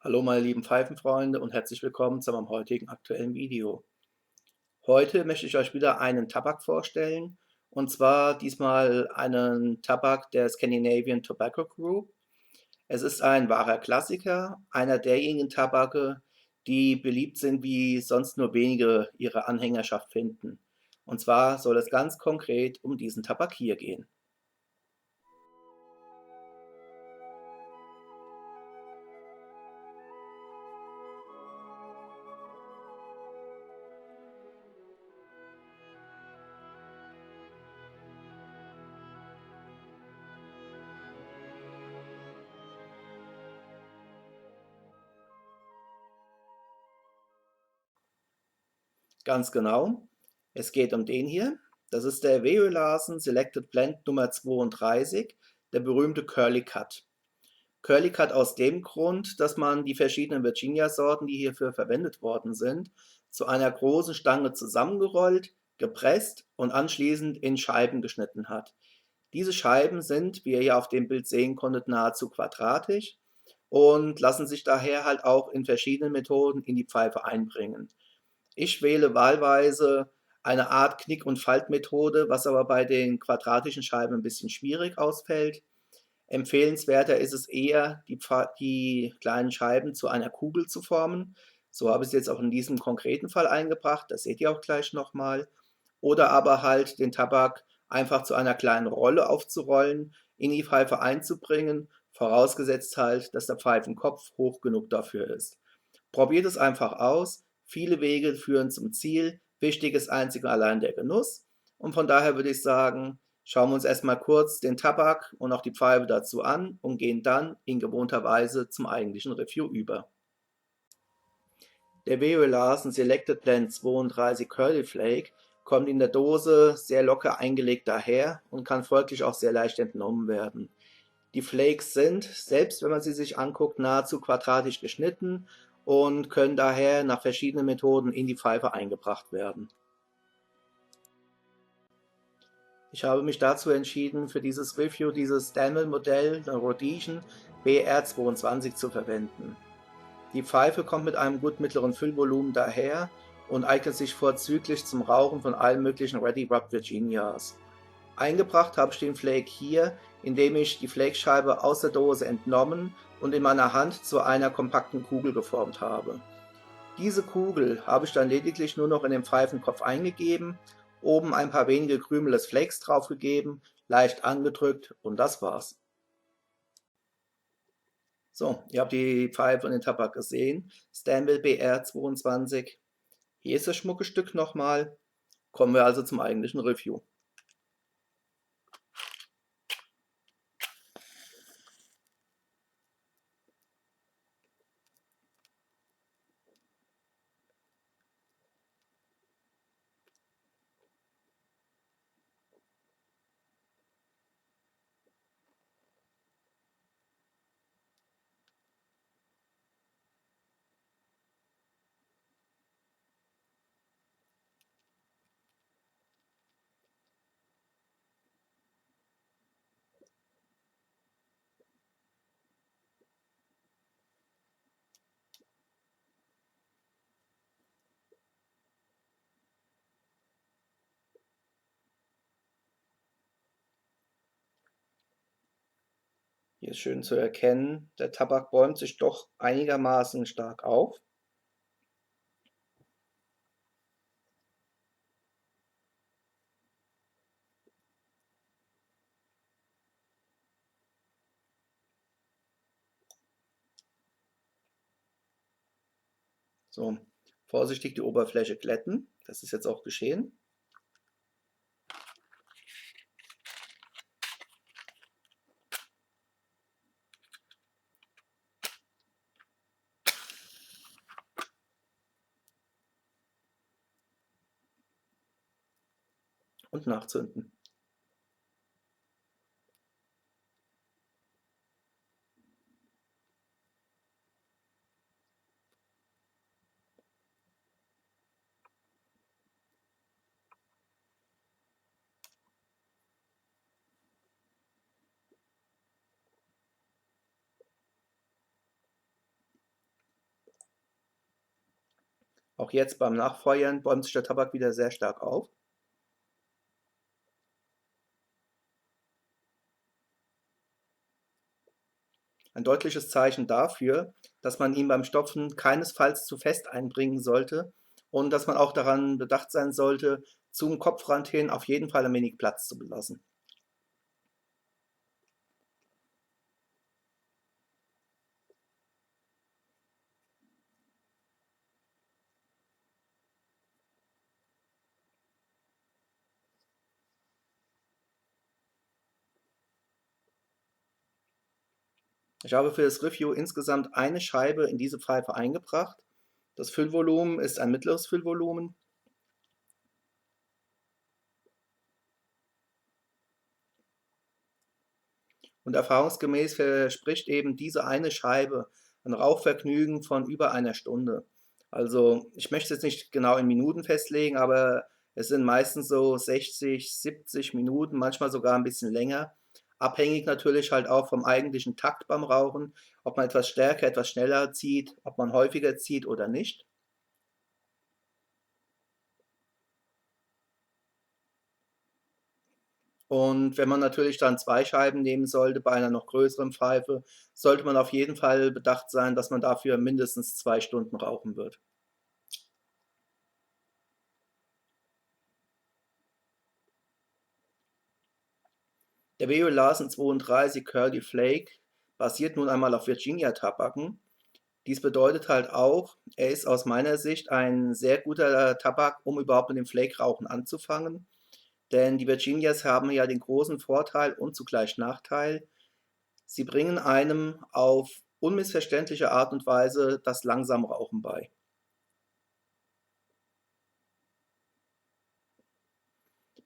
Hallo meine lieben Pfeifenfreunde und herzlich willkommen zu meinem heutigen aktuellen Video. Heute möchte ich euch wieder einen Tabak vorstellen, und zwar diesmal einen Tabak der Scandinavian Tobacco Group. Es ist ein wahrer Klassiker, einer derjenigen Tabake, die beliebt sind, wie sonst nur wenige ihre Anhängerschaft finden. Und zwar soll es ganz konkret um diesen Tabak hier gehen. Ganz genau. Es geht um den hier. Das ist der W.O. Larsen Selected Blend Nummer 32, der berühmte Curly Cut. Curly Cut aus dem Grund, dass man die verschiedenen Virginia-Sorten, die hierfür verwendet worden sind, zu einer großen Stange zusammengerollt, gepresst und anschließend in Scheiben geschnitten hat. Diese Scheiben sind, wie ihr hier auf dem Bild sehen konntet, nahezu quadratisch und lassen sich daher halt auch in verschiedenen Methoden in die Pfeife einbringen. Ich wähle wahlweise eine Art Knick- und Faltmethode, was aber bei den quadratischen Scheiben ein bisschen schwierig ausfällt. Empfehlenswerter ist es eher, die kleinen Scheiben zu einer Kugel zu formen. So habe ich es jetzt auch in diesem konkreten Fall eingebracht, das seht ihr auch gleich nochmal. Oder aber halt den Tabak einfach zu einer kleinen Rolle aufzurollen, in die Pfeife einzubringen, vorausgesetzt halt, dass der Pfeifenkopf hoch genug dafür ist. Probiert es einfach aus. Viele Wege führen zum Ziel. Wichtig ist einzig und allein der Genuss. Und von daher würde ich sagen, schauen wir uns erstmal kurz den Tabak und auch die Pfeife dazu an und gehen dann in gewohnter Weise zum eigentlichen Review über. Der W.O. Larsen Selected Blend 32 Curly Flake kommt in der Dose sehr locker eingelegt daher und kann folglich auch sehr leicht entnommen werden. Die Flakes sind, selbst wenn man sie sich anguckt, nahezu quadratisch geschnitten und können daher nach verschiedenen Methoden in die Pfeife eingebracht werden. Ich habe mich dazu entschieden, für dieses Review dieses Stanley-Modell, der Rhodesian BR22 zu verwenden. Die Pfeife kommt mit einem gut mittleren Füllvolumen daher und eignet sich vorzüglich zum Rauchen von allen möglichen Ready Rub Virginias. Eingebracht habe ich den Flake hier, indem ich die Flakescheibe aus der Dose entnommen und in meiner Hand zu einer kompakten Kugel geformt habe. Diese Kugel habe ich dann lediglich nur noch in den Pfeifenkopf eingegeben, oben ein paar wenige Krümel des Flakes draufgegeben, leicht angedrückt und das war's. So, ihr habt die Pfeife und den Tabak gesehen. Stanley BR22. Hier ist das Schmuckstück nochmal. Kommen wir also zum eigentlichen Review. Hier ist schön zu erkennen, der Tabak bäumt sich doch einigermaßen stark auf. So, vorsichtig die Oberfläche glätten. Das ist jetzt auch geschehen. Und nachzünden. Auch jetzt beim Nachfeuern bäumt sich der Tabak wieder sehr stark auf. Ein deutliches Zeichen dafür, dass man ihn beim Stopfen keinesfalls zu fest einbringen sollte und dass man auch daran bedacht sein sollte, zum Kopfrand hin auf jeden Fall ein wenig Platz zu belassen. Ich habe für das Review insgesamt eine Scheibe in diese Pfeife eingebracht. Das Füllvolumen ist ein mittleres Füllvolumen. Und erfahrungsgemäß verspricht eben diese eine Scheibe ein Rauchvergnügen von über einer Stunde. Also ich möchte es jetzt nicht genau in Minuten festlegen, aber es sind meistens so 60, 70 Minuten, manchmal sogar ein bisschen länger. Abhängig natürlich halt auch vom eigentlichen Takt beim Rauchen, ob man etwas stärker, etwas schneller zieht, ob man häufiger zieht oder nicht. Und wenn man natürlich dann 2 Scheiben nehmen sollte bei einer noch größeren Pfeife, sollte man auf jeden Fall bedacht sein, dass man dafür mindestens 2 Stunden rauchen wird. Der W.O. Larsen 32 Curly Flake basiert nun einmal auf Virginia-Tabaken. Dies bedeutet halt auch, er ist aus meiner Sicht ein sehr guter Tabak, um überhaupt mit dem Flake-Rauchen anzufangen. Denn die Virginias haben ja den großen Vorteil und zugleich Nachteil, sie bringen einem auf unmissverständliche Art und Weise das langsame Rauchen bei.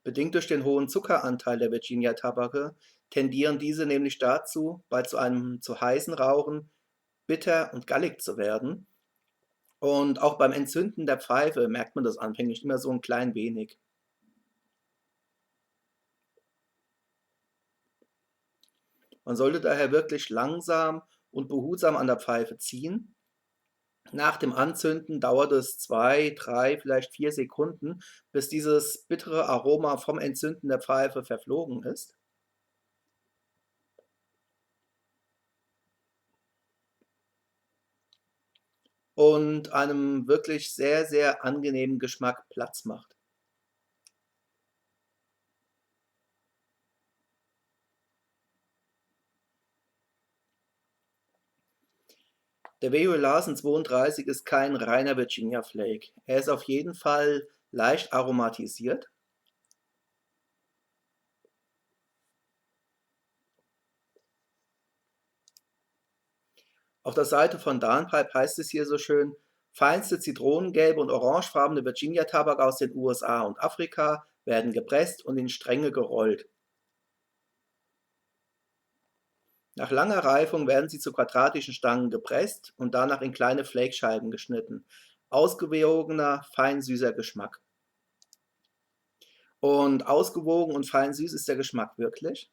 Bedingt durch den hohen Zuckeranteil der Virginia-Tabake tendieren diese nämlich dazu, bei zu einem zu heißen Rauchen bitter und gallig zu werden. Und auch beim Entzünden der Pfeife merkt man das anfänglich immer so ein klein wenig. Man sollte daher wirklich langsam und behutsam an der Pfeife ziehen. Nach dem Anzünden dauert es 2, 3, vielleicht 4 Sekunden, bis dieses bittere Aroma vom Entzünden der Pfeife verflogen ist. Und einem wirklich sehr, sehr angenehmen Geschmack Platz macht. Der W.O. Larsen 32 ist kein reiner Virginia Flake. Er ist auf jeden Fall leicht aromatisiert. Auf der Seite von Darnpipe heißt es hier so schön: feinste zitronengelbe und orangefarbene Virginia-Tabak aus den USA und Afrika werden gepresst und in Stränge gerollt. Nach langer Reifung werden sie zu quadratischen Stangen gepresst und danach in kleine Flakescheiben geschnitten. Ausgewogener, fein süßer Geschmack. Und ausgewogen und fein süß ist der Geschmack wirklich.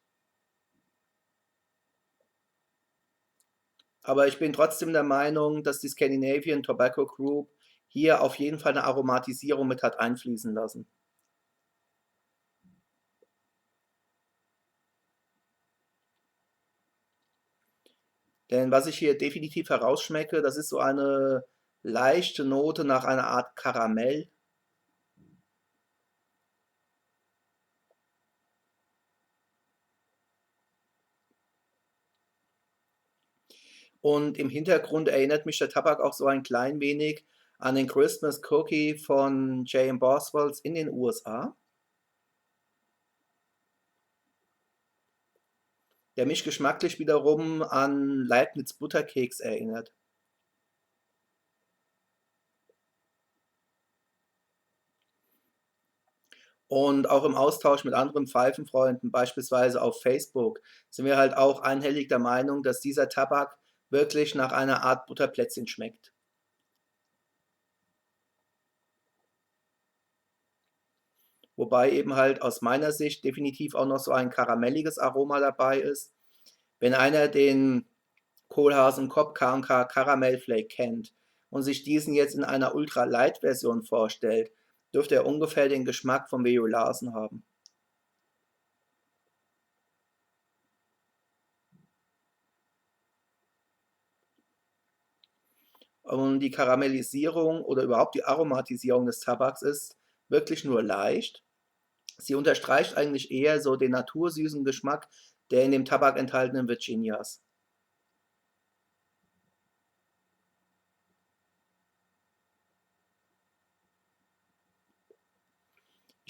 Aber ich bin trotzdem der Meinung, dass die Scandinavian Tobacco Group hier auf jeden Fall eine Aromatisierung mit hat einfließen lassen. Denn was ich hier definitiv herausschmecke, das ist so eine leichte Note nach einer Art Karamell. Und im Hintergrund erinnert mich der Tabak auch so ein klein wenig an den Christmas Cookie von J.M. Boswells in den USA, der mich geschmacklich wiederum an Leibniz Butterkeks erinnert. Und auch im Austausch mit anderen Pfeifenfreunden, beispielsweise auf Facebook, sind wir halt auch einhellig der Meinung, dass dieser Tabak wirklich nach einer Art Butterplätzchen schmeckt. Wobei eben halt aus meiner Sicht definitiv auch noch so ein karamelliges Aroma dabei ist. Wenn einer den Kohlhaas und Kopp K&K Caramel Flake kennt und sich diesen jetzt in einer Ultra-Light-Version vorstellt, dürfte er ungefähr den Geschmack von W.O. Larsen haben. Und die Karamellisierung oder überhaupt die Aromatisierung des Tabaks ist wirklich nur leicht. Sie unterstreicht eigentlich eher so den natursüßen Geschmack der in dem Tabak enthaltenen Virginias.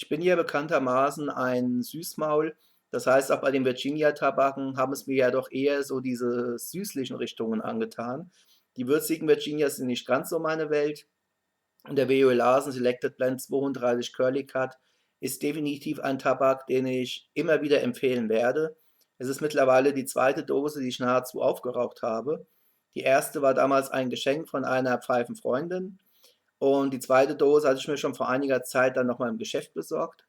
Ich bin ja bekanntermaßen ein Süßmaul. Das heißt, auch bei den Virginia-Tabaken haben es mir ja doch eher so diese süßlichen Richtungen angetan. Die würzigen Virginias sind nicht ganz so meine Welt. Und der W.O. Larsen Selected Blend 32 Curly Cut ist definitiv ein Tabak, den ich immer wieder empfehlen werde. Es ist mittlerweile die zweite Dose, die ich nahezu aufgeraucht habe. Die erste war damals ein Geschenk von einer Pfeifenfreundin. Und die zweite Dose hatte ich mir schon vor einiger Zeit dann nochmal im Geschäft besorgt.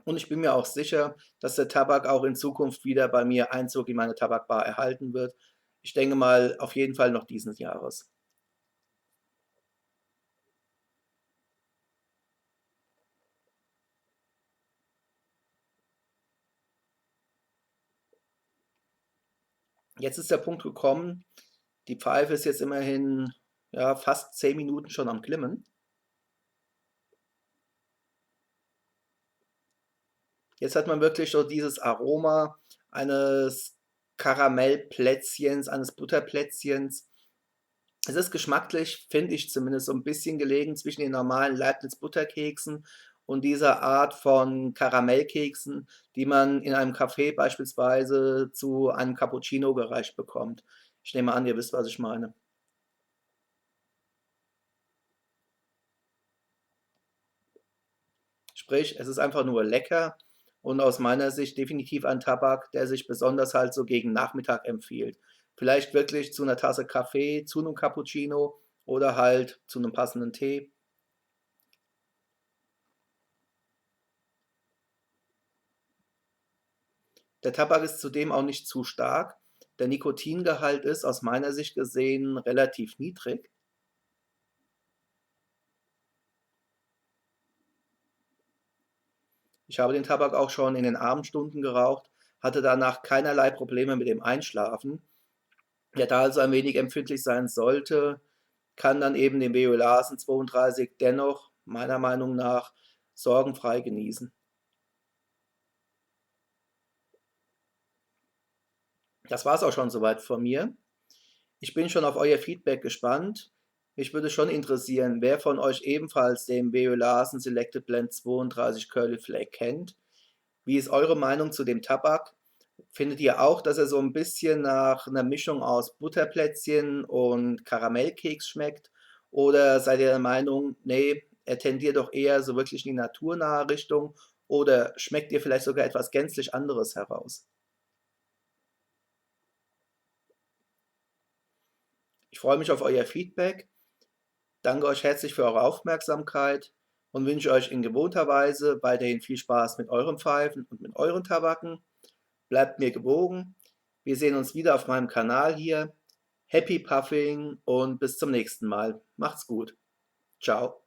Und ich bin mir auch sicher, dass der Tabak auch in Zukunft wieder bei mir Einzug in meine Tabakbar erhalten wird. Ich denke mal auf jeden Fall noch diesen Jahres. Jetzt ist der Punkt gekommen, die Pfeife ist jetzt immerhin ja, fast 10 Minuten schon am Glimmen. Jetzt hat man wirklich so dieses Aroma eines Karamellplätzchens, eines Butterplätzchens. Es ist geschmacklich, finde ich zumindest, so ein bisschen gelegen zwischen den normalen Leibniz-Butterkeksen und dieser Art von Karamellkeksen, die man in einem Café beispielsweise zu einem Cappuccino gereicht bekommt. Ich nehme an, ihr wisst, was ich meine. Sprich, es ist einfach nur lecker und aus meiner Sicht definitiv ein Tabak, der sich besonders halt so gegen Nachmittag empfiehlt. Vielleicht wirklich zu einer Tasse Kaffee, zu einem Cappuccino oder halt zu einem passenden Tee. Der Tabak ist zudem auch nicht zu stark. Der Nikotingehalt ist aus meiner Sicht gesehen relativ niedrig. Ich habe den Tabak auch schon in den Abendstunden geraucht, hatte danach keinerlei Probleme mit dem Einschlafen. Wer da also ein wenig empfindlich sein sollte, kann dann eben den Veolasen 32 dennoch meiner Meinung nach sorgenfrei genießen. Das war es auch schon soweit von mir. Ich bin schon auf euer Feedback gespannt. Mich würde schon interessieren, wer von euch ebenfalls den Veolasen Selected Blend 32 Curly Flake kennt. Wie ist eure Meinung zu dem Tabak? Findet ihr auch, dass er so ein bisschen nach einer Mischung aus Butterplätzchen und Karamellkeks schmeckt? Oder seid ihr der Meinung, nee, er tendiert doch eher so wirklich in die naturnahe Richtung? Oder schmeckt ihr vielleicht sogar etwas gänzlich anderes heraus? Ich freue mich auf euer Feedback, danke euch herzlich für eure Aufmerksamkeit und wünsche euch in gewohnter Weise weiterhin viel Spaß mit euren Pfeifen und mit euren Tabaken. Bleibt mir gewogen. Wir sehen uns wieder auf meinem Kanal hier. Happy Puffing und bis zum nächsten Mal. Macht's gut. Ciao.